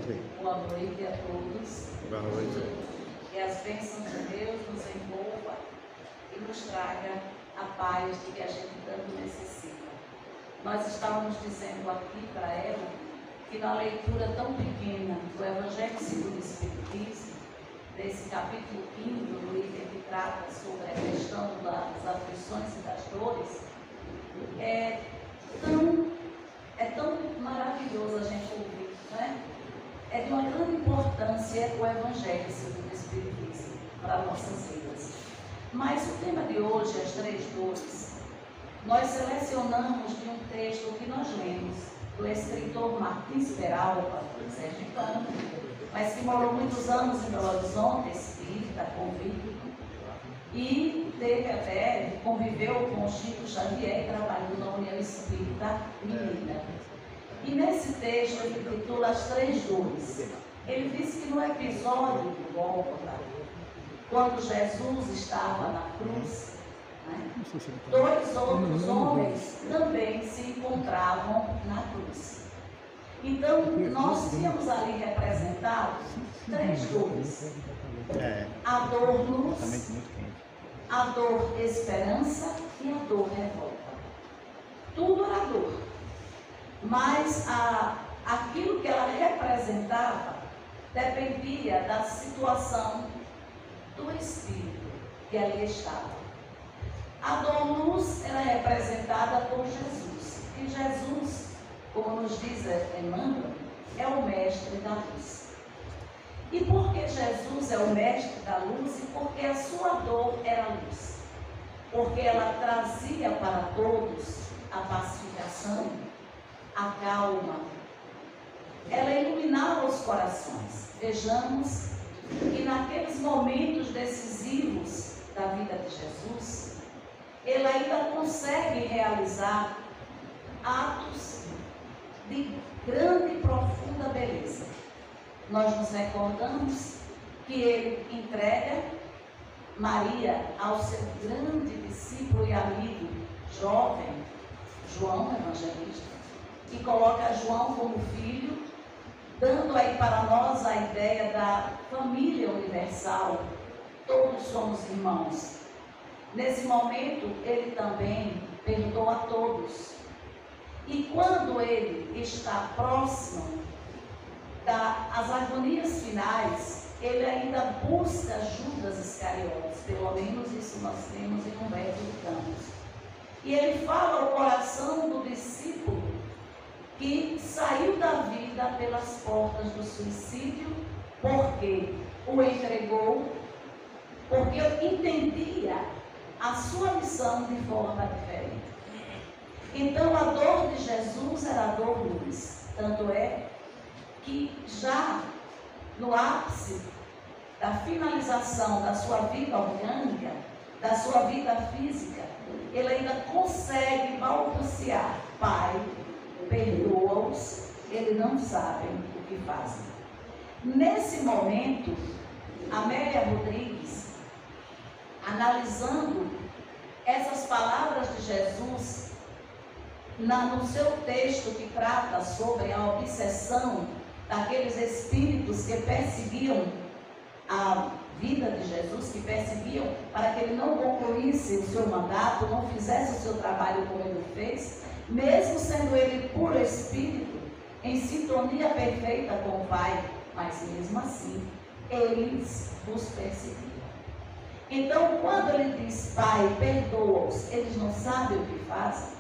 Boa noite a todos. Boa noite. Que as bênçãos de Deus nos envolva e nos traga a paz de que a gente tanto necessita. Nós estávamos dizendo aqui para ela que na leitura tão pequena do Evangelho segundo o Espiritismo, desse capítulo 5 do item que trata sobre a questão das aflições e das dores, é tão maravilhoso a gente ouvir, né? É de uma grande importância o Evangelho segundo o Espiritismo para nossas vidas. Mas o tema de hoje, as três dores, nós selecionamos de um texto que nós lemos do escritor Martins Peralva, sergipano, mas que morou muitos anos em Belo Horizonte, espírita, convicto, e teve até, conviveu com Chico Xavier e trabalhou na União Espírita Mineira. E nesse texto ele intitula As Três Dores. Ele disse que no episódio do Gólgota, quando Jesus estava na cruz, né, dois outros homens também se encontravam na cruz. Então, nós tínhamos ali representados três dores. A dor luz, a dor esperança e a dor revolta. Tudo era dor. Mas aquilo que ela representava dependia da situação do espírito que ali estava. A dor luz era representada por Jesus. E Jesus, como nos diz Emmanuel, é o mestre da luz. E porque Jesus é o mestre da luz e porque a sua dor era luz? Porque ela trazia para todos a pacificação, a calma. Ela iluminava os corações. Vejamos que naqueles momentos decisivos da vida de Jesus, ele ainda consegue realizar atos de grande e profunda beleza. Nós nos recordamos que ele entrega Maria ao seu grande discípulo e amigo, jovem, João Evangelista, e coloca João como filho, dando aí para nós a ideia da família universal. Todos somos irmãos. Nesse momento, ele também perdoa a todos. E quando ele está próximo das agonias finais, ele ainda busca Judas Iscariotes. Pelo menos isso nós temos em Humberto de Campos. E ele fala ao coração do discípulo que saiu da vida pelas portas do suicídio, porque o entregou, porque entendia a sua missão de forma diferente. Então a dor de Jesus era a dor luz. Tanto é que já no ápice da finalização da sua vida orgânica, da sua vida física, ele ainda consegue balbuciar: Pai, perdoa-os, eles não sabem o que fazem. Nesse momento, Amélia Rodrigues, analisando essas palavras de Jesus no seu texto que trata sobre a obsessão daqueles espíritos que perseguiam a vida de Jesus, que perseguiam para que ele não concluísse o seu mandato, não fizesse o seu trabalho como ele fez, mesmo sendo ele puro espírito, em sintonia perfeita com o Pai, mas mesmo assim, eles os perseguiam. Então, quando ele diz: Pai, perdoa-os, eles não sabem o que fazem.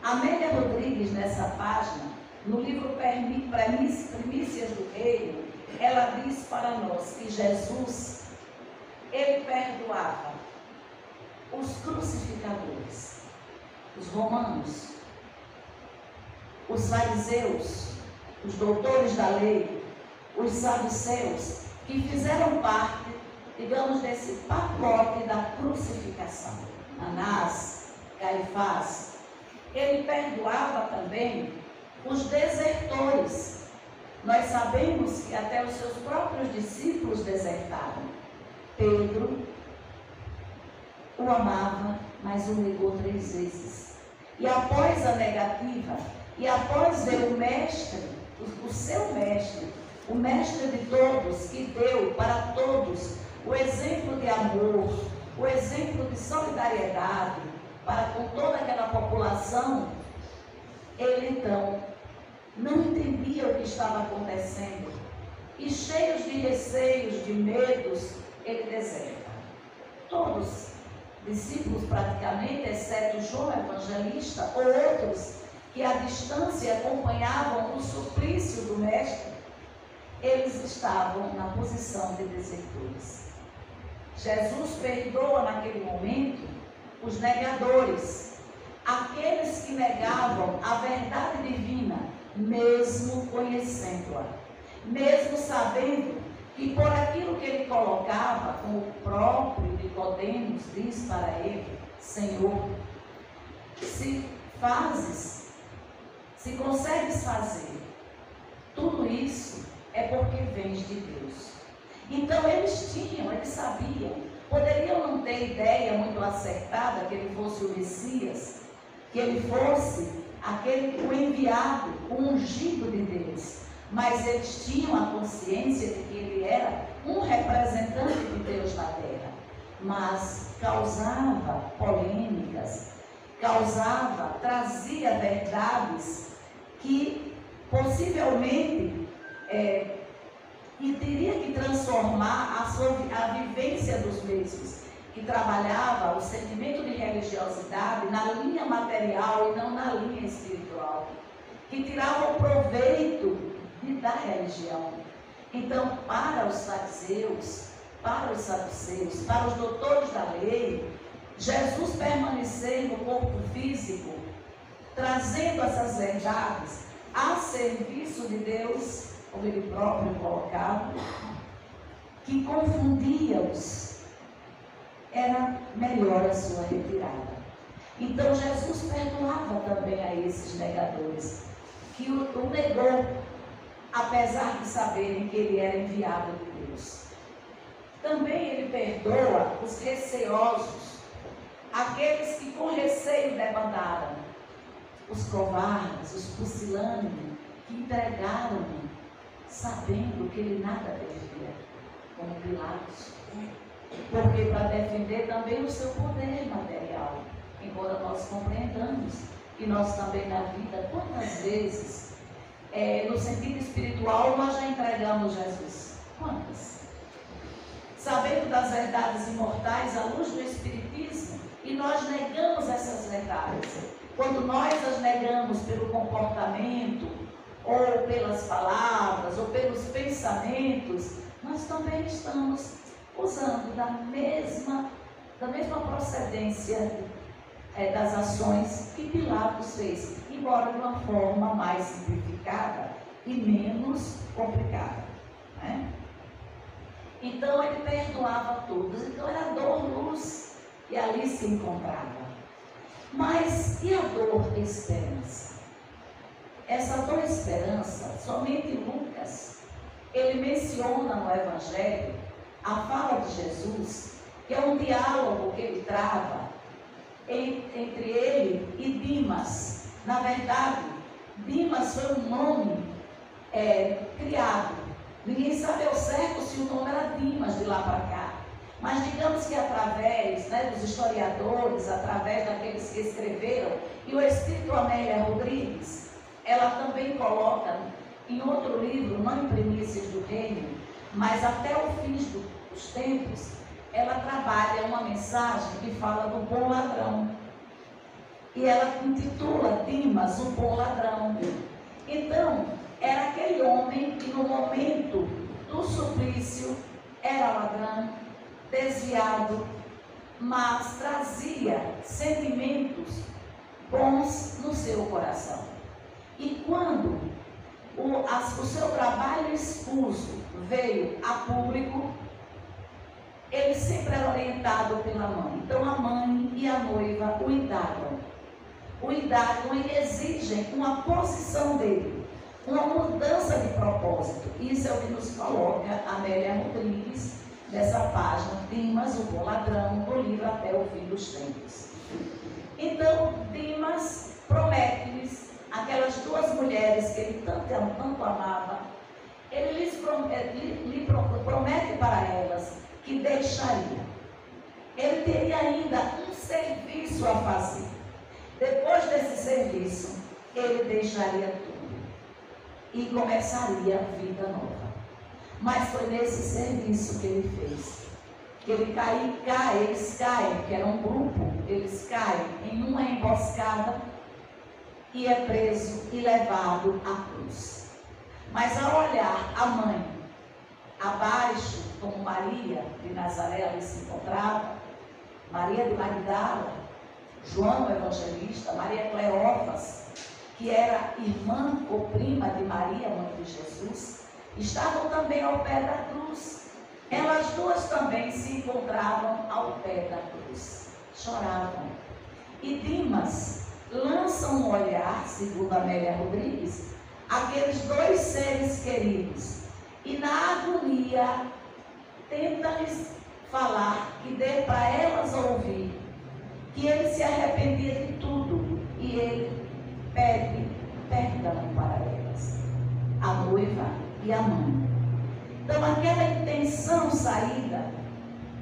Amélia Rodrigues, nessa página, no livro Primícias do Reino, ela diz para nós que Jesus, ele perdoava os crucificadores, os romanos, os fariseus, os doutores da lei, os saduceus, que fizeram parte, digamos, desse pacote da crucificação. Anás, Caifás. Ele perdoava também os desertores. Nós sabemos que até os seus próprios discípulos desertaram. Pedro o amava, mas o negou 3 vezes. E após a negativa, e após ver o mestre, o seu mestre, o mestre de todos, que deu para todos o exemplo de amor, o exemplo de solidariedade para com toda aquela população, ele então não entendia o que estava acontecendo e, cheios de receios, de medos, ele deserta. Todos, discípulos praticamente, exceto João Evangelista, ou outros que à distância acompanhavam o suplício do mestre, eles estavam na posição de desertores. Jesus perdoa naquele momento os negadores, aqueles que negavam a verdade divina, mesmo conhecendo-a, mesmo sabendo que por aquilo que ele colocava, como o próprio Nicodemos diz para ele: Senhor, se consegues fazer tudo isso, é porque vens de Deus. Então eles sabiam, poderiam não ter ideia muito acertada que ele fosse o Messias, que ele fosse o enviado, o ungido de Deus, mas eles tinham a consciência de que ele era um representante de Deus na terra, mas causava polêmicas, trazia verdades que possivelmente e teria que transformar a vivência dos mesmos, que trabalhava o sentimento de religiosidade na linha material e não na linha espiritual, que tirava o proveito da religião. Então, para os fariseus, para os saduceus, para os doutores da lei, Jesus permanecer no corpo físico, trazendo essas verdades a serviço de Deus, como ele próprio colocava, que confundia-os, era melhor a sua retirada. Então Jesus perdoava também a esses negadores, que o negou, apesar de saberem que ele era enviado de Deus. Também ele perdoa os receosos, aqueles que com receio debandaram, os covardes, os pusilânimes, que entregaram-me, sabendo que ele nada devia, como Pilatos, porque para defender também o seu poder material, embora nós compreendamos que nós também na vida, quantas vezes, no sentido espiritual, nós já entregamos Jesus? Quantas? Sabendo das verdades imortais à luz do Espiritismo, e nós negamos essas verdades. Quando nós as negamos pelo comportamento, ou pelas palavras, ou pelos pensamentos, nós também estamos usando da mesma procedência das ações que Pilatos fez, embora de uma forma mais simplificada e menos complicada, né? Então ele perdoava todos, então era dor, luz, e ali se encontrava. Mas e a dor e esperança? Essa dor e esperança, somente Lucas, ele menciona no Evangelho a fala de Jesus, que é um diálogo que ele trava entre ele e Dimas. Na verdade, Dimas foi um nome criado. Ninguém sabe ao certo se o nome era Dimas de lá para cá. Mas digamos que através dos historiadores, através daqueles que escreveram, e o Espírito Amélia Rodrigues, ela também coloca em outro livro, não em Primícias do Reino, mas até o fim dos tempos, ela trabalha uma mensagem que fala do bom ladrão. E ela intitula Dimas, o bom ladrão. Então, era aquele homem que no momento do suplício era ladrão, desviado, mas trazia sentimentos bons no seu coração. E quando o seu trabalho escuso veio a público, ele sempre era orientado pela mãe. Então a mãe e a noiva o indagam e exigem uma posição dele, uma mudança de propósito. Isso é o que nos coloca Amélia Rodrigues nessa página, Dimas, o bom ladrão, do livro Até o Fim dos Tempos. Então Dimas promete-lhes, aquelas duas mulheres que ele tanto amava, ele lhes promete para elas que deixaria. Ele teria ainda um serviço a fazer. Depois desse serviço, ele deixaria tudo e começaria a vida nova. Mas foi nesse serviço que ele fez. Eles caem, que era um grupo, eles caem em uma emboscada e é preso e levado à cruz. Mas ao olhar a mãe abaixo, como Maria de Nazaré ali se encontrava, Maria de Magdala, João o Evangelista, Maria Cleófas, que era irmã ou prima de Maria, mãe de Jesus, estavam também ao pé da cruz. Elas duas também se encontravam ao pé da cruz, choravam. E Dimas lança um olhar, segundo Amélia Rodrigues, aqueles dois seres queridos, e na agonia tenta-lhes falar, que dê para elas ouvir, que ele se arrependia de tudo, e ele pede perdão para elas, a noiva e a mãe. Então aquela intenção saída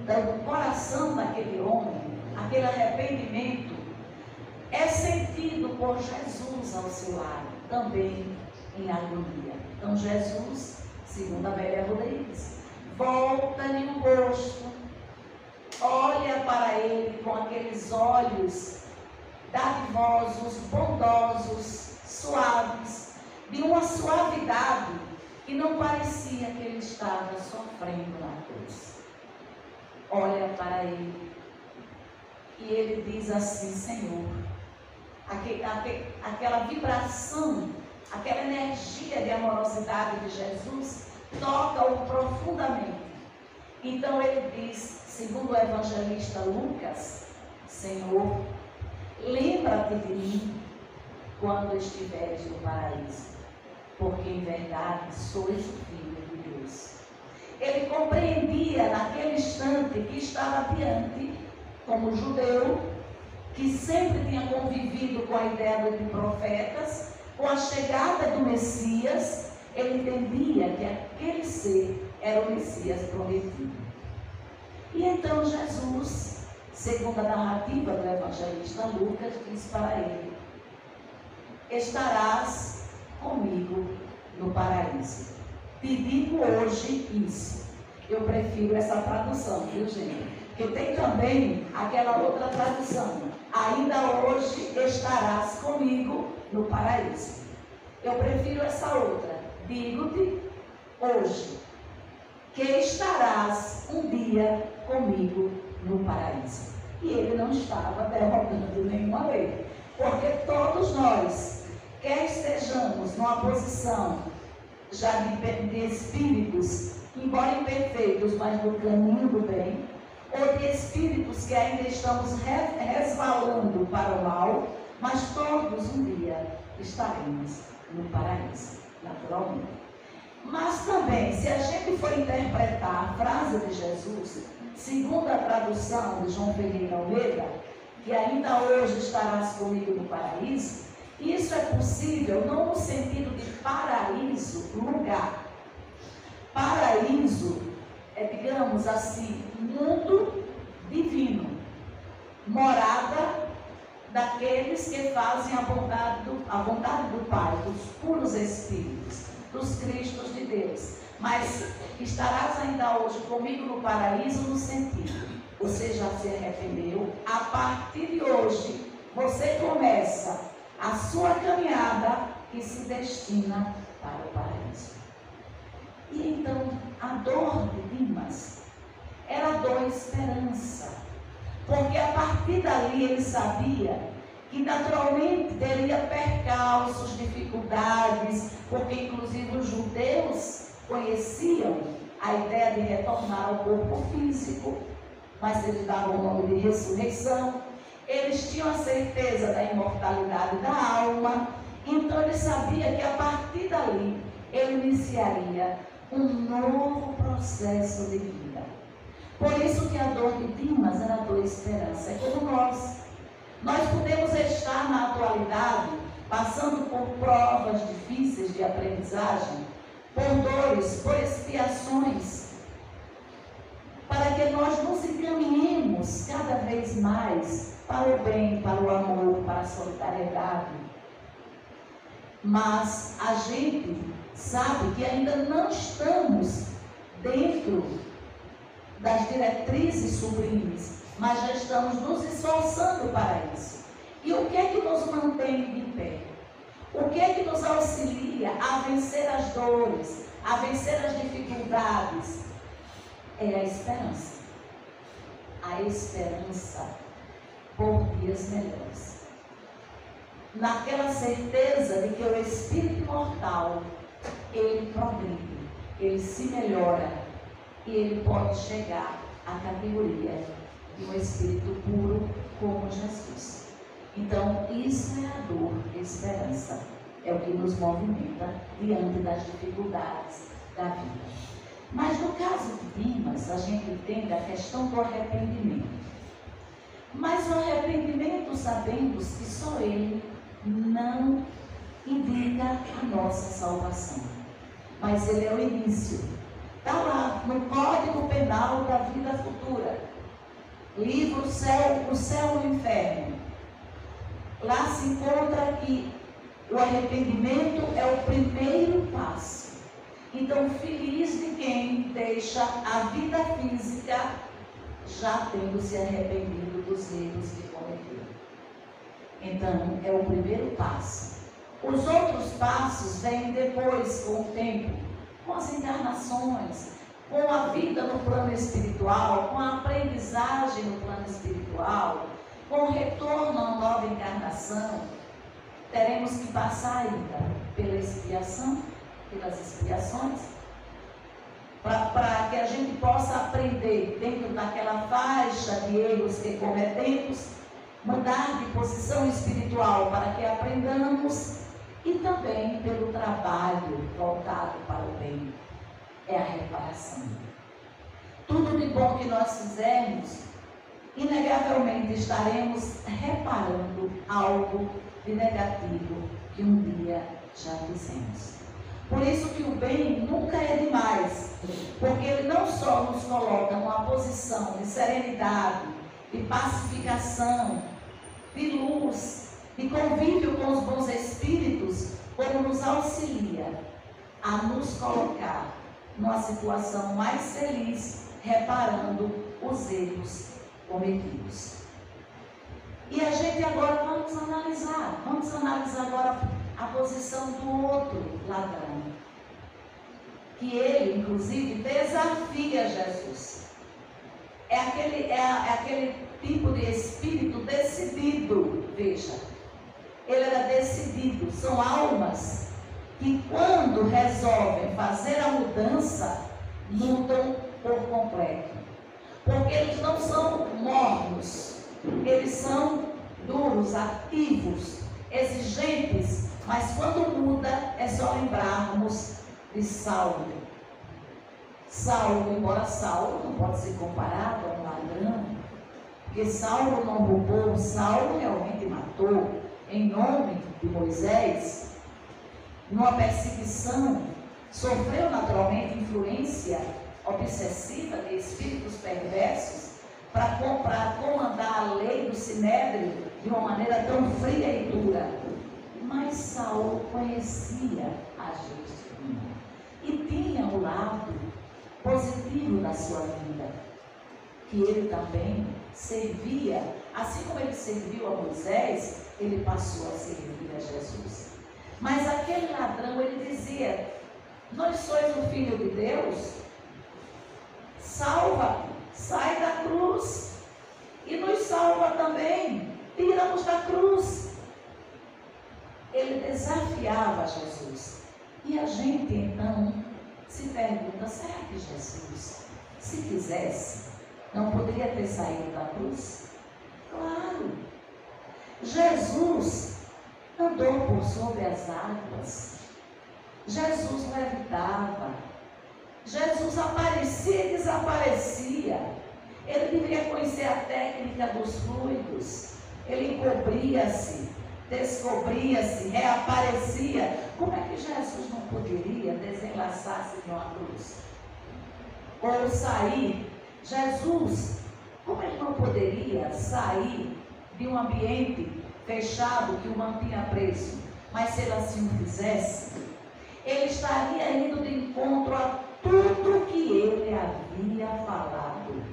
do coração daquele homem, aquele arrependimento, é sentido por Jesus ao seu lado, também em agonia. Então Jesus, segundo Amélia Rodrigues, volta-lhe o rosto, olha para ele com aqueles olhos dadivosos, bondosos, suaves, de uma suavidade que não parecia que ele estava sofrendo na cruz. Olha para ele e ele diz assim: Senhor, aquela vibração, aquela energia de amorosidade de Jesus toca-o profundamente. Então ele diz, segundo o evangelista Lucas: Senhor, lembra-te de mim quando estiveres no paraíso, porque em verdade sois o Filho de Deus. Ele compreendia naquele instante que estava diante, como judeu, que sempre tinha convivido com a ideia de profetas, com a chegada do Messias, ele entendia que aquele ser era o Messias prometido. E então Jesus, segundo a narrativa do evangelista Lucas, diz para ele: estarás comigo no paraíso. Te digo hoje isso. Eu prefiro essa tradução, viu, gente? Porque tem também aquela outra tradução: ainda hoje estarás comigo no paraíso. Eu prefiro essa outra: digo-te hoje que estarás um dia comigo no paraíso. E ele não estava derrotando nenhuma lei, porque todos nós, quer estejamos numa posição já de espíritos, embora imperfeitos, mas no caminho do bem, ou de espíritos que ainda estamos resvalando para o mal, mas todos um dia estaremos no paraíso, naturalmente. Mas também, se a gente for interpretar a frase de Jesus, segundo a tradução de João Ferreira Almeida, que ainda hoje estarás comigo no paraíso, isso é possível não no sentido de paraíso, lugar. Paraíso é, digamos assim, mundo divino, morada daqueles que fazem a vontade do Pai, dos puros espíritos, dos Cristos de Deus. Mas estarás ainda hoje comigo no paraíso no sentido: você já se arrependeu, a partir de hoje você começa a sua caminhada que se destina para o paraíso. E então a dor de Dimas era dor esperança, porque a partir dali ele sabia que naturalmente teria percalços, dificuldades, porque inclusive os judeus conheciam a ideia de retornar ao corpo físico, mas eles davam o nome de ressurreição. Eles tinham a certeza da imortalidade da alma, então ele sabia que a partir dali ele iniciaria um novo processo de vida. Por isso que a dor de Dimas era a dor de esperança. É como nós. Nós podemos estar na atualidade passando por provas difíceis de aprendizagem, por dores dores, por expiações, para que nós nos encaminhemos cada vez mais para o bem, para o amor, para a solidariedade. Mas a gente sabe que ainda não estamos dentro das diretrizes sublimes, mas já estamos nos esforçando para isso. E o que é que nos mantém de pé? O que é que nos auxilia a vencer as dores, a vencer as dificuldades? É a esperança. A esperança por dias melhores. Naquela certeza de que o espírito imortal, ele progride, ele se melhora e ele pode chegar à categoria de um espírito puro como Jesus. Então, isso é a dor, a esperança. É o que nos movimenta diante das dificuldades da vida. Mas no caso de Dimas, a gente entende a questão do arrependimento. Mas o arrependimento, sabemos que só ele não indica a nossa salvação. Mas ele é o início. Está lá no Código Penal da Vida Futura. Livro O Céu e o Inferno. Lá se encontra que o arrependimento é o primeiro passo. Então, feliz de quem deixa a vida física já tendo se arrependido dos erros que cometeu. Então, é o primeiro passo. Os outros passos vêm depois, com o tempo, com as encarnações, com a vida no plano espiritual, com a aprendizagem no plano espiritual, com o retorno a uma nova encarnação. Teremos que passar ainda pela expiação, pelas expiações, para que a gente possa aprender dentro daquela faixa de erros que cometemos, mudar de posição espiritual para que aprendamos, e também pelo trabalho voltado para o bem, é a reparação. Tudo de bom que nós fizermos, inegavelmente estaremos reparando algo de negativo que um dia já fizemos. Por isso que o bem nunca é demais, porque ele não só nos coloca numa posição de serenidade, de pacificação, de luz, de convívio com os bons espíritos, como nos auxilia a nos colocar numa situação mais feliz, reparando os erros cometidos. E a gente agora vamos analisar agora a posição do outro ladrão, que ele, inclusive, desafia Jesus. É aquele tipo de espírito decidido, veja. Ele era decidido. São almas que, quando resolvem fazer a mudança, mudam por completo. Porque eles não são mornos, eles são duros, ativos, exigentes. Mas quando muda, é só lembrarmos de Saulo. Saulo, embora Saulo não pode ser comparado a um ladrão, porque Saulo não roubou, Saulo realmente matou em nome de Moisés, numa perseguição, sofreu naturalmente influência obsessiva de espíritos perversos para comandar a lei do Sinédrio de uma maneira tão fria e dura. Mas Saulo conhecia a Jesus divina e tinha o lado positivo da sua vida, que ele também servia, assim como ele serviu a Moisés, ele passou a servir a Jesus. Mas aquele ladrão, ele dizia: nós sois o Filho de Deus, salva, sai da cruz e nos salva também, tira-nos da cruz. Ele desafiava Jesus. E a gente então se pergunta: será que Jesus, se quisesse, não poderia ter saído da cruz? Claro! Jesus andou por sobre as águas, Jesus levitava, Jesus aparecia e desaparecia. Ele deveria conhecer a técnica dos fluidos. Ele encobria-se, descobria-se, reaparecia, como é que Jesus não poderia desenlaçar-se de uma cruz? Ou sair, Jesus, como ele não poderia sair de um ambiente fechado que o mantinha preso? Mas se ele assim o fizesse, ele estaria indo de encontro a tudo que ele havia falado.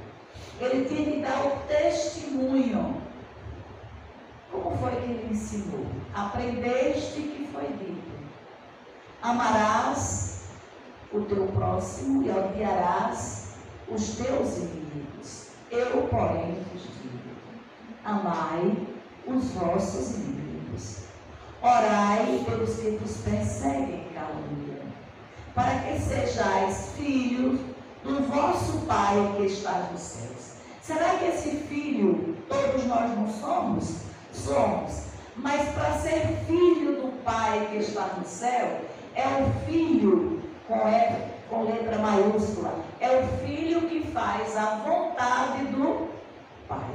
Ele tinha que dar o testemunho. Como foi que ele ensinou? Aprendeste que foi dito: amarás o teu próximo e odiarás os teus inimigos. Eu, porém, vos digo: amai os vossos inimigos. Orai pelos que vos perseguem e caluniam, para que sejais filhos do vosso Pai que está nos céus. Será que esse filho todos nós não somos? Somos. Mas para ser filho do Pai que está no céu, é o filho com letra maiúscula. É o filho que faz a vontade do Pai.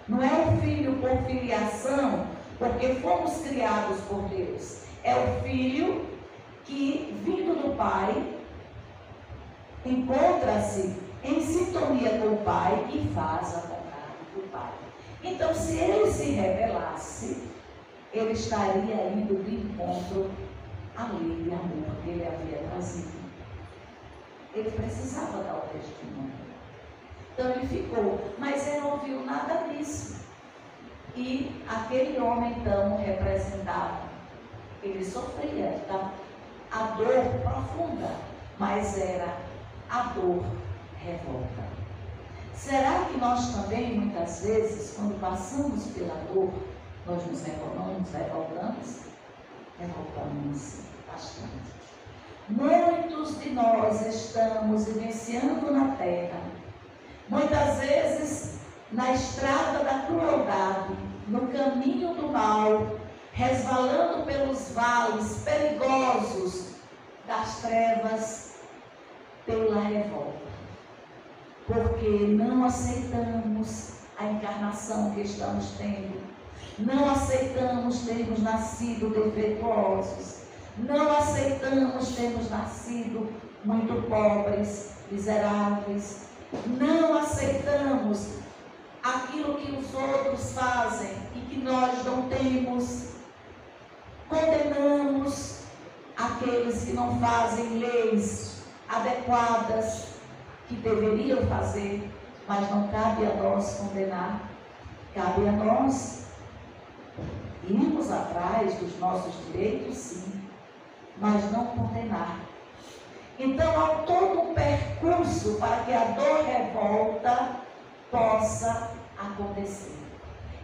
Não é o filho por filiação, porque fomos criados por Deus. É o filho que, vindo do Pai, encontra-se em sintonia com o Pai e faz a vontade do Pai. Então, se ele se rebelasse, ele estaria indo de encontro à lei de amor que ele havia trazido. Ele precisava dar o testemunho. Então ele ficou, mas ele não ouviu nada disso. E aquele homem então representava, ele sofria a dor profunda, mas era a dor revolta. Será que nós também, muitas vezes, quando passamos pela dor, nós nos revoltamos? Revoltamos bastante. Muitos de nós estamos vivenciando na terra, muitas vezes na estrada da crueldade, no caminho do mal, resvalando pelos vales perigosos das trevas, pela revolta, porque não aceitamos a encarnação que estamos tendo, não aceitamos termos nascido defeituosos, não aceitamos termos nascido muito pobres, miseráveis, não aceitamos aquilo que os outros fazem e que nós não temos, condenamos aqueles que não fazem leis adequadas, que deveriam fazer, mas não cabe a nós condenar, cabe a nós irmos atrás dos nossos direitos, sim, mas não condenar. Então há todo um percurso para que a dor revolta possa acontecer.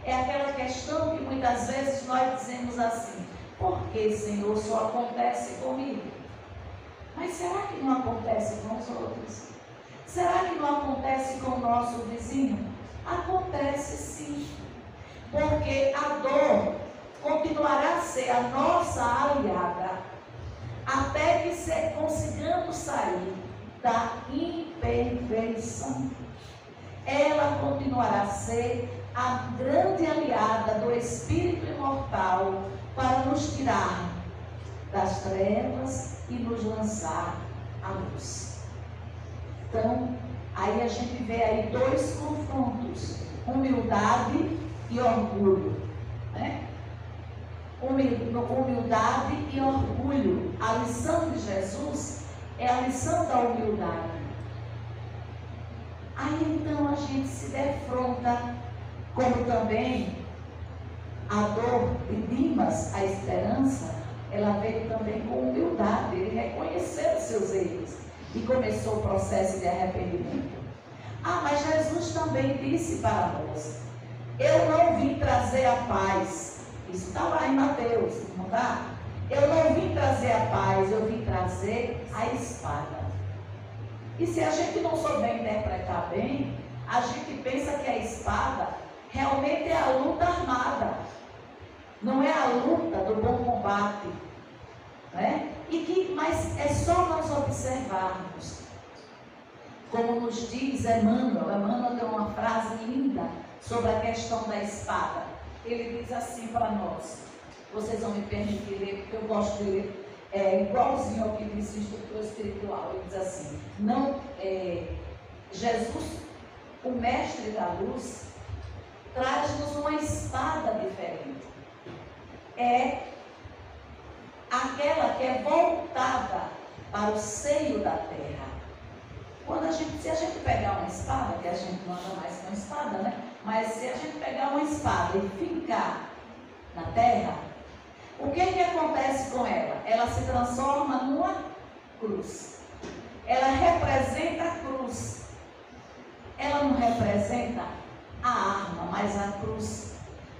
É aquela questão que muitas vezes nós dizemos assim: por que, Senhor, só acontece comigo? Mas será que não acontece com os outros? Será que não acontece com o nosso vizinho? Acontece sim, porque a dor continuará a ser a nossa aliada até que consigamos sair da imperfeição. Ela continuará a ser a grande aliada do Espírito imortal para nos tirar das trevas e nos lançar à luz. Então, aí a gente vê aí dois confrontos: humildade e orgulho, né? Humildade e orgulho. A lição de Jesus é a lição da humildade. Aí então a gente se defronta, como também a dor de Dimas, a esperança, ela veio também com humildade. Ele reconheceu os seus erros e começou o processo de arrependimento. Mas Jesus também disse para nós: eu não vim trazer a paz. Isso está lá em Mateus, não está? Eu não vim trazer a paz, eu vim trazer a espada. E se a gente não souber interpretar bem, a gente pensa que a espada realmente é a luta armada, não é a luta do bom combate, né? Mas é só nós observarmos, como nos diz Emmanuel tem uma frase linda sobre a questão da espada. Ele diz assim para nós: Vocês vão me permitir ler, porque eu gosto de ler igualzinho ao que diz o instrutor espiritual. Ele diz assim, Jesus, o mestre da luz, traz-nos uma espada diferente. É aquela que é voltada para o seio da terra. Se a gente pegar uma espada, que a gente não anda mais com espada, né? Mas se a gente pegar uma espada e fincar na terra, o que acontece com ela? Ela se transforma numa cruz. Ela representa a cruz. Ela não representa a arma, mas a cruz,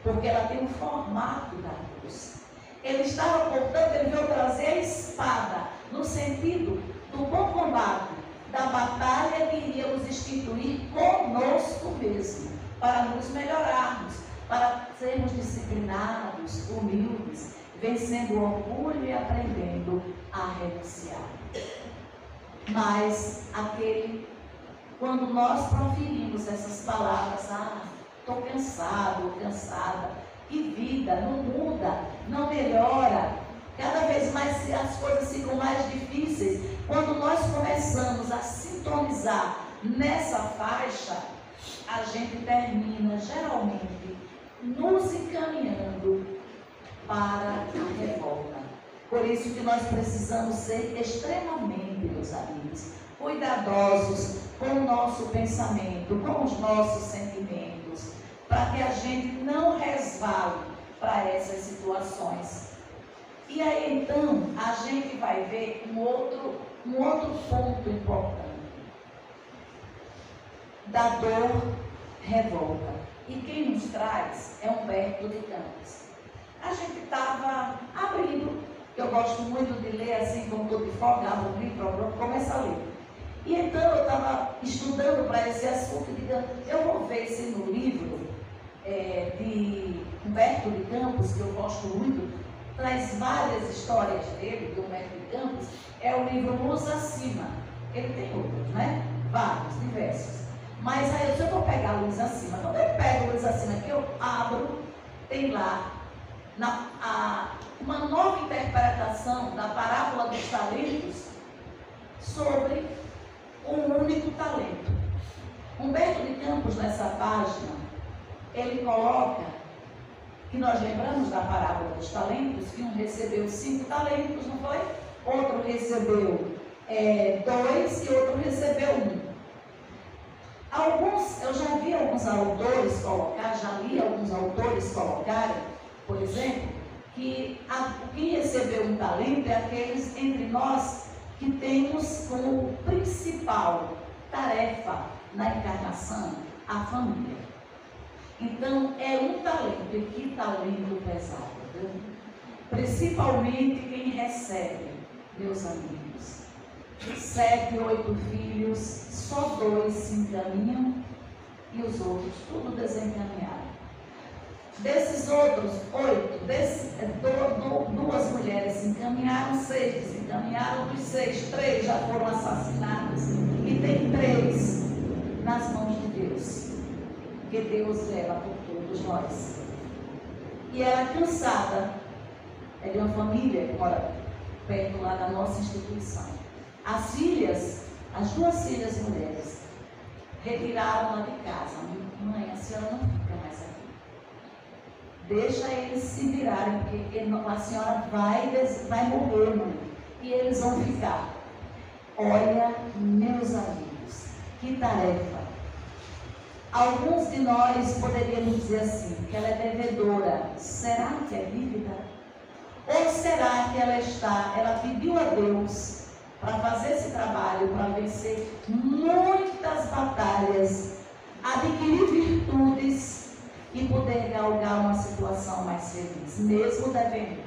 porque ela tem o formato da cruz. Ele estava, portanto, ele veio trazer a espada, no sentido do bom combate, da batalha que iríamos instituir conosco mesmo, para nos melhorarmos, para sermos disciplinados, humildes, vencendo o orgulho e aprendendo a renunciar. Mas quando nós proferimos essas palavras, estou cansado ou cansada, que vida, não muda, não melhora, cada vez mais as coisas ficam mais difíceis. Quando nós começamos a sintonizar nessa faixa, a gente termina geralmente nos encaminhando para a revolta. Por isso que nós precisamos ser extremamente, meus amigos, cuidadosos com o nosso pensamento, com os nossos sentimentos, para que a gente não resvale para essas situações. E aí então a gente vai ver um outro ponto importante da dor revolta. E quem nos traz é Humberto de Campos. A gente estava abrindo, eu gosto muito de ler assim, como estou de folga, abro o livro, começo a ler. E então eu estava estudando para esse assunto, e eu vou ver se no livro de Humberto de Campos, que eu gosto muito, traz várias histórias dele, de Humberto de Campos, é o livro Luz Acima. Ele tem outros, né? Vários, diversos. Mas aí eu vou pegar a Luz Acima. Quando eu pego a Luz Acima, que eu abro, tem lá uma nova interpretação da parábola dos talentos sobre um único talento. Humberto de Campos, nessa página, ele coloca que nós lembramos da parábola dos talentos, que um recebeu 5 talentos, não foi? Outro recebeu 2 e outro recebeu 1. Eu já vi alguns autores colocar, já li alguns autores colocarem, por exemplo, que quem recebeu um talento é aqueles entre nós que temos como principal tarefa na encarnação a família. Então, é um talento, e que talento pesado, viu? Principalmente quem recebe, meus amigos. 7, 8 filhos, só 2 se encaminham e os outros tudo desencaminhado. Desses outros 8, 2 mulheres se encaminharam, 6 desencaminharam, dos 6, 3 já foram assassinados e tem 3 nas mãos de Deus, que Deus leva por todos nós. E ela cansada, é de uma família que mora perto lá da nossa instituição. As 2 filhas mulheres, retiraram-na de casa. Mãe, a senhora não fica mais aqui. Deixa eles se virarem, porque a senhora vai morrer, mãe. E eles vão ficar. Olha, meus amigos, que tarefa. Alguns de nós poderíamos dizer assim, que ela é devedora. Será que é dívida? Ou será que ela pediu a Deus para fazer esse trabalho, para vencer muitas batalhas, adquirir virtudes e poder galgar uma situação mais feliz, mesmo devendo?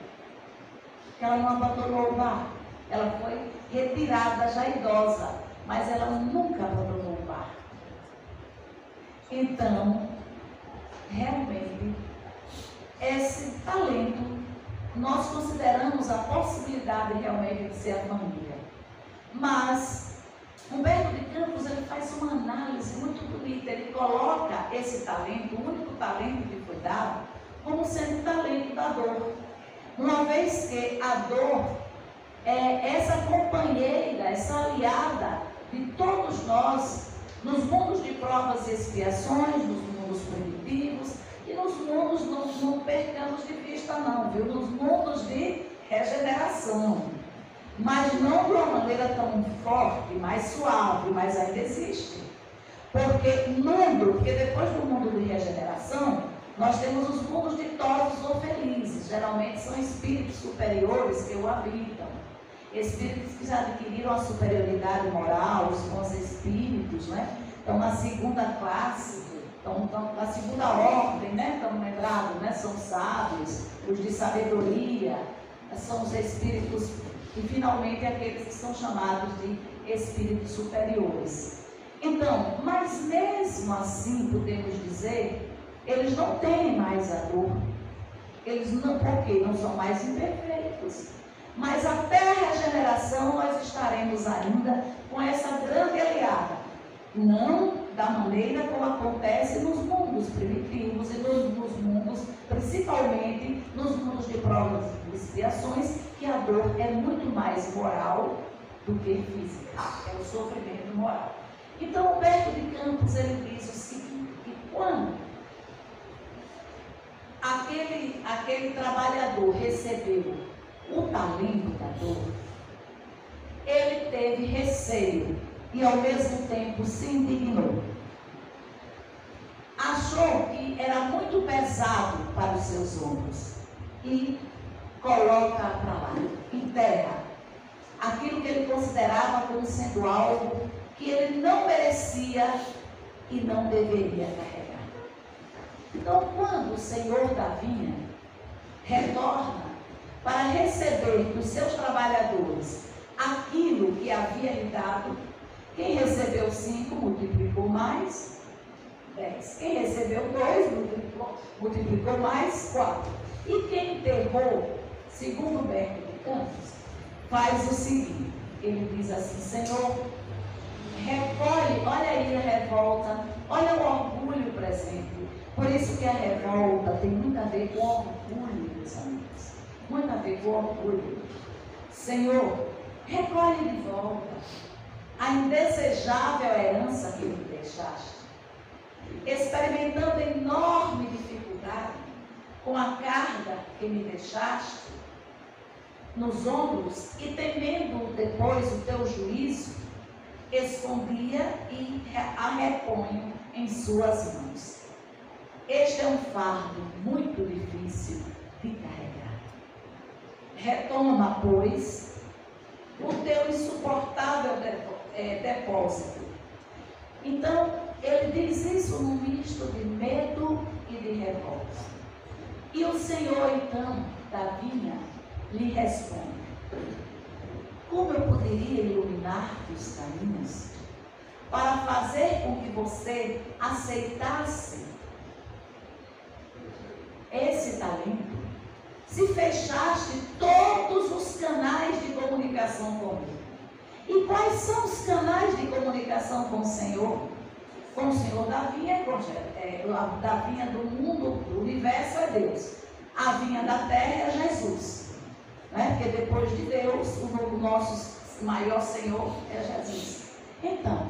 Que ela não abandonou o bar, ela foi retirada já idosa, mas ela nunca abandonou o bar. Então, realmente, esse talento, nós consideramos a possibilidade realmente de ser a família. Mas Humberto de Campos, ele faz uma análise muito bonita. Ele coloca esse talento, o único talento que foi dado, como sendo o talento da dor. uma vez que a dor é essa companheira, essa aliada de todos nós, nos mundos de provas e expiações, nos mundos primitivos, e nos mundos, não percamos de vista não, viu? Nos mundos de regeneração. Mas não de uma maneira tão forte, mais suave, mas ainda existe. Porque depois do mundo de regeneração, nós temos os mundos ditosos ou felizes. Geralmente são espíritos superiores que o habitam. Espíritos que já adquiriram a superioridade moral, os bons espíritos, né? Estão na segunda classe, estão na segunda ordem, né? Estão lembrados, né? São sábios, os de sabedoria, são os espíritos, e finalmente aqueles que são chamados de espíritos superiores. Então, mas mesmo assim, podemos dizer, eles não têm mais a dor. Eles não, porque não são mais imperfeitos. Mas até a regeneração nós estaremos ainda com essa grande aliada. Não da maneira como acontece nos mundos primitivos e nos mundos, principalmente nos mundos de provas e expiações, que a dor é muito mais moral do que física. É o sofrimento moral. Então, Humberto de Campos, ele diz o seguinte, que quando aquele trabalhador recebeu o talento da dor, ele teve receio e ao mesmo tempo se indignou. Achou que era muito pesado para os seus ombros e coloca para lá, enterra aquilo que ele considerava como sendo algo que ele não merecia e não deveria carregar. Então, quando o Senhor da vinha retorna para receber dos seus trabalhadores aquilo que havia lhe dado, quem recebeu 5 multiplicou mais 10. Quem recebeu 2 multiplicou mais 4. E quem enterrou, segundo Humberto de Campos, faz o seguinte, ele diz assim, Senhor, recolhe, olha aí a revolta, olha o orgulho presente. Por isso que a revolta tem muito a ver com orgulho, meus amigos. Muito a ver com orgulho. Senhor, recolhe de volta a indesejável herança que me deixaste, experimentando enorme dificuldade com a carga que me deixaste nos ombros e temendo depois o teu juízo, escondia e a reponho em suas mãos. Este é um fardo muito difícil de carregar. Retoma, pois, o teu insuportável depósito. Então, ele diz isso num misto de medo e de revolta. E o Senhor, então, da vinha, lhe responde, como eu poderia iluminar-te os caminhos para fazer com que você aceitasse esse talento, se fechaste todos os canais de comunicação comigo? E quais são os canais de comunicação com o Senhor? Com o Senhor da vinha, da vinha do mundo, do universo é Deus. A vinha da terra é Jesus. Né? Porque depois de Deus, o nosso maior Senhor é Jesus. Então,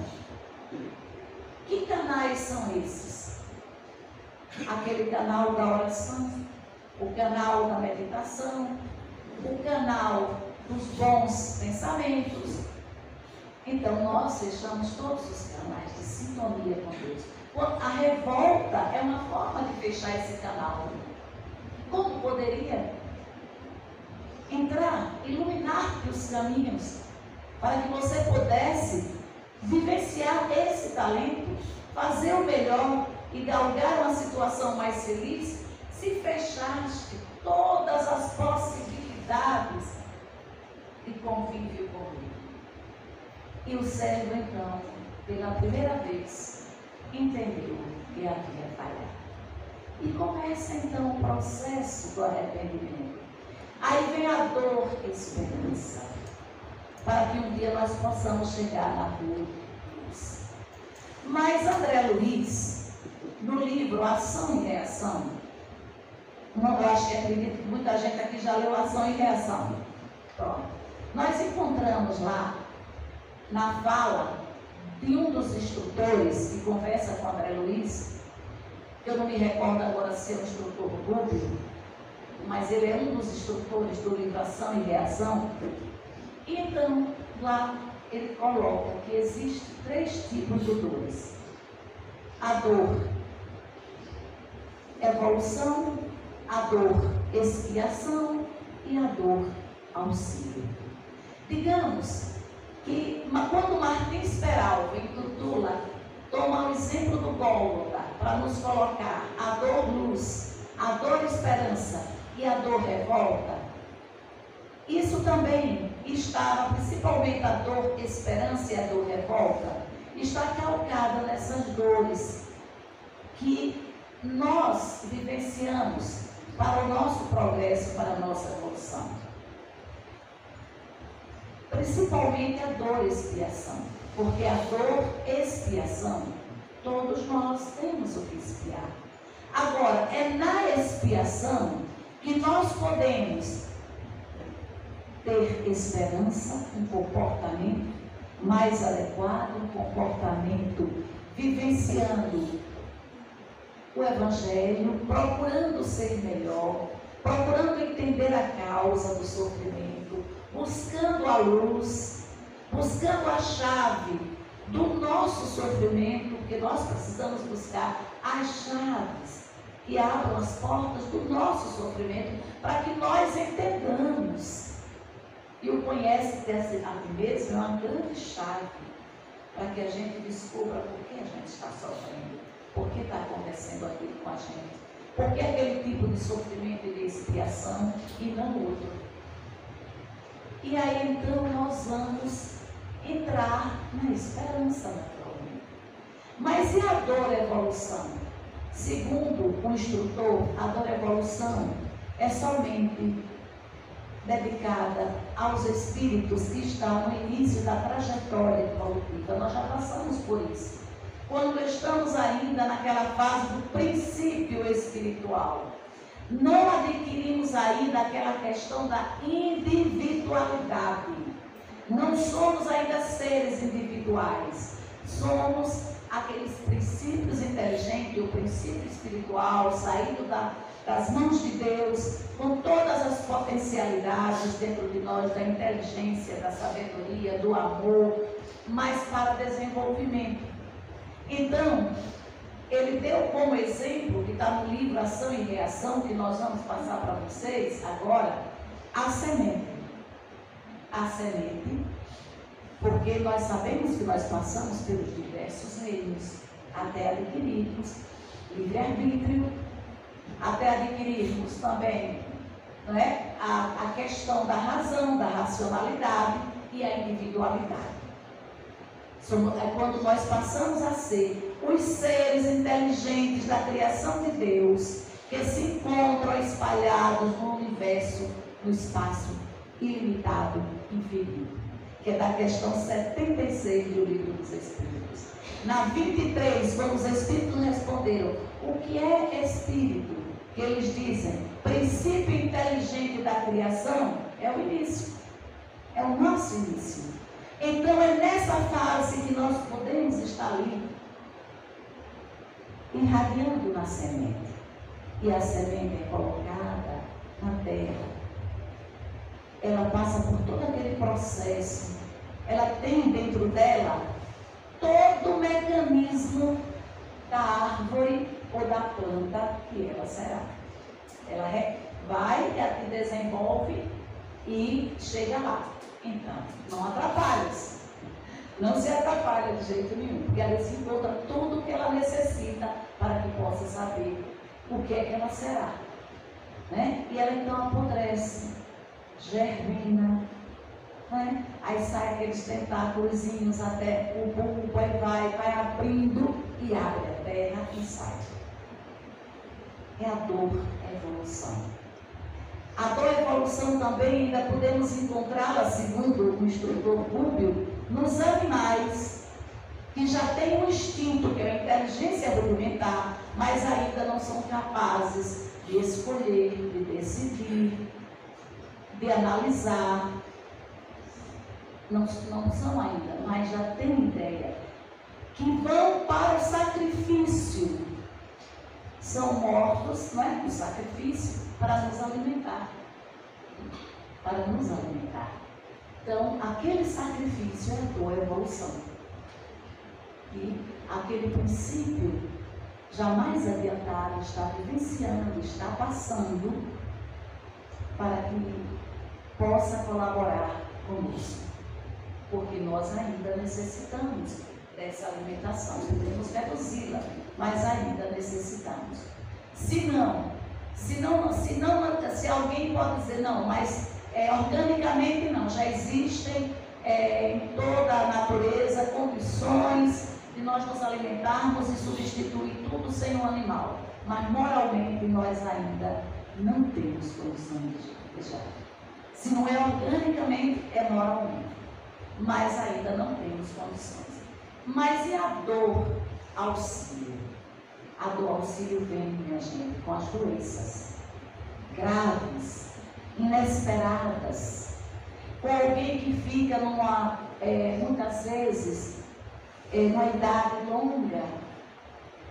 que canais são esses? Aquele canal da oração, o canal da meditação, o canal dos bons pensamentos. Então, nós fechamos todos os canais de sintonia com Deus. A revolta é uma forma de fechar esse canal. Como poderia entrar, iluminar-te os caminhos, para que você pudesse vivenciar esse talento, fazer o melhor e galgar uma situação mais feliz, se fechaste todas as possibilidades de convívio comigo? E o servo, então, pela primeira vez, entendeu que havia falhado. E começa, então, o processo do arrependimento. Aí vem a dor esperança, para que um dia nós possamos chegar na rua de Deus. Mas André Luiz, no livro Ação e Reação, Não, eu acho que acredito que muita gente aqui já leu Ação e Reação. Pronto. Nós encontramos lá, na fala de um dos instrutores que conversa com André Luiz, eu não me recordo agora se é o instrutor Rubio, mas ele é um dos instrutores do livro Ação e Reação. E então, lá ele coloca que existem 3 tipos de dores: a dor evolução, a dor expiação e a dor auxílio. Digamos que quando Martins Peralva em Tutula toma o exemplo do Gólgota para nos colocar a dor luz, a dor esperança e a dor revolta, isso também estava, principalmente a dor esperança e a dor revolta, está calcada nessas dores que nós vivenciamos para o nosso progresso, para a nossa evolução. Principalmente a dor expiação, porque a dor expiação, todos nós temos o que expiar. Agora, é na expiação que nós podemos ter esperança, um comportamento mais adequado, um comportamento vivenciando o Evangelho, procurando ser melhor, procurando entender a causa do sofrimento, buscando a luz, buscando a chave do nosso sofrimento, porque nós precisamos buscar as chaves que abram as portas do nosso sofrimento, para que nós entendamos. E o conhece-se a ti mesmo é uma grande chave para que a gente descubra por que a gente está sofrendo, por que está acontecendo aquilo com a gente, por que aquele tipo de sofrimento e de expiação e não outro. E aí então nós vamos entrar na esperança, naturalmente. Mas e a dor evolução? Segundo o instrutor, a dor evolução é somente dedicada aos espíritos que estão no início da trajetória evolutiva. Nós já passamos por isso. Quando estamos ainda naquela fase do princípio espiritual, não adquirimos ainda aquela questão da individualidade. Não somos ainda seres individuais. Somos aqueles princípios inteligentes, o princípio espiritual, saindo das mãos de Deus, com todas as potencialidades dentro de nós, da inteligência, da sabedoria, do amor, mas para desenvolvimento. Então, ele deu como exemplo, que está no livro Ação e Reação, que nós vamos passar para vocês agora, a semente. A semente, porque nós sabemos que nós passamos pelos diversos reinos, até adquirirmos livre-arbítrio, até adquirirmos também, não é, a questão da razão, da racionalidade e a individualidade. É quando nós passamos a ser os seres inteligentes da criação de Deus, que se encontram espalhados no universo, no espaço ilimitado, infinito, que é da questão 76 do Livro dos Espíritos. Na 23, quando os Espíritos responderam, o que é Espírito? Que eles dizem, princípio inteligente da criação é o início, é o nosso início. Então é nessa fase que nós podemos estar ali, irradiando na semente. E a semente é colocada na terra. Ela passa por todo aquele processo. Ela tem dentro dela todo o mecanismo da árvore ou da planta que ela será. Ela vai, ela te desenvolve e chega lá. Então, não atrapalha-se. Não se atrapalha de jeito nenhum, porque ela se encontra tudo o que ela necessita para que possa saber o que é que ela será. Né? E ela então apodrece, germina, né? Aí sai aqueles tentáculozinhos até o bulbo, aí vai abrindo e abre a terra e sai. É a dor, a evolução. A dor evolução também ainda podemos encontrá-la, segundo o instrutor Rubio, nos animais, que já têm um instinto, que é a inteligência rudimentar, mas ainda não são capazes de escolher, de decidir, de analisar. Não são ainda, mas já têm ideia, que vão para o sacrifício. São mortos, não é? No sacrifício, para nos alimentar. Para nos alimentar. Então, aquele sacrifício é a tua evolução. E aquele princípio, jamais adiantado, está vivenciando, está passando, para que possa colaborar conosco. Porque nós ainda necessitamos dessa alimentação, podemos reduzi-la, mas ainda necessitamos. Se alguém pode dizer, não, mas organicamente não, já existem em toda a natureza condições de nós nos alimentarmos e substituir tudo sem um animal, mas moralmente nós ainda não temos condições de deixar. Se não é organicamente, é moralmente, mas ainda não temos condições. Mas e a dor auxílio? A dor auxílio vem, minha gente, com as doenças graves, inesperadas, com alguém que fica muitas vezes numa idade longa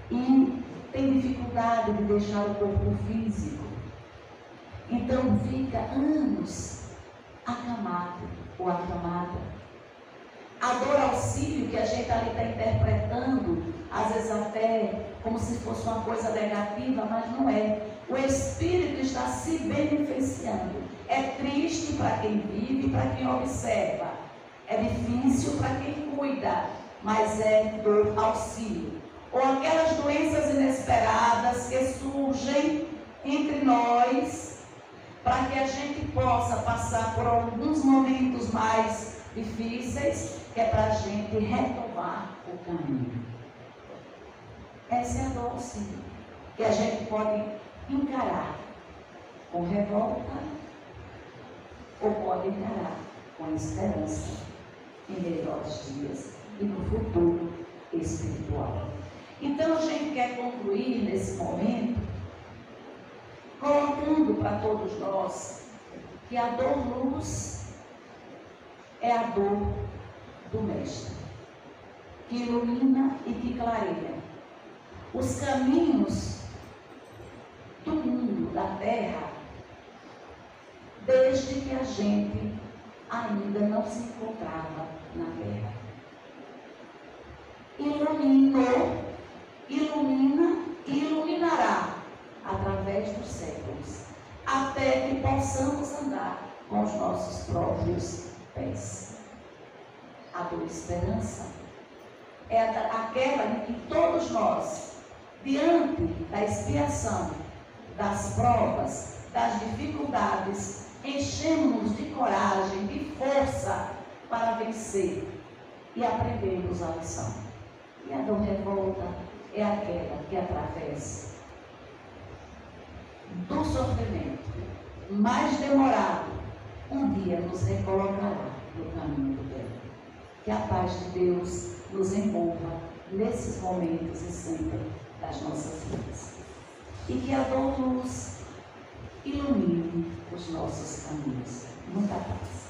e tem dificuldade de deixar o corpo físico. Então fica anos acamado ou acamada. A dor auxílio que a gente ali está interpretando, às vezes até como se fosse uma coisa negativa, mas não é. O Espírito está se beneficiando. É triste para quem vive, para quem observa. É difícil para quem cuida, mas é dor auxílio. Ou aquelas doenças inesperadas que surgem entre nós, para que a gente possa passar por alguns momentos mais difíceis, que é para a gente retomar o caminho. Essa é a dor auxílio, que a gente pode encarar com revolta ou pode encarar com esperança em melhores dias e no futuro espiritual. Então a gente quer concluir nesse momento colocando para todos nós que a dor luz é a dor do Mestre, que ilumina e que clareia os caminhos do mundo, da terra, desde que a gente ainda não se encontrava na terra. Iluminou, ilumina e iluminará através dos séculos, até que possamos andar com os nossos próprios pés. A dor esperança é aquela em que todos nós, diante da expiação, das provas, das dificuldades, enchemos-nos de coragem, de força para vencer e aprendermos a lição. E a dor revolta é aquela que através do sofrimento mais demorado, um dia nos recolocará no caminho do bem. Que a paz de Deus nos envolva nesses momentos e sempre das nossas vidas. E que a dor luz ilumine os nossos caminhos. Muita paz.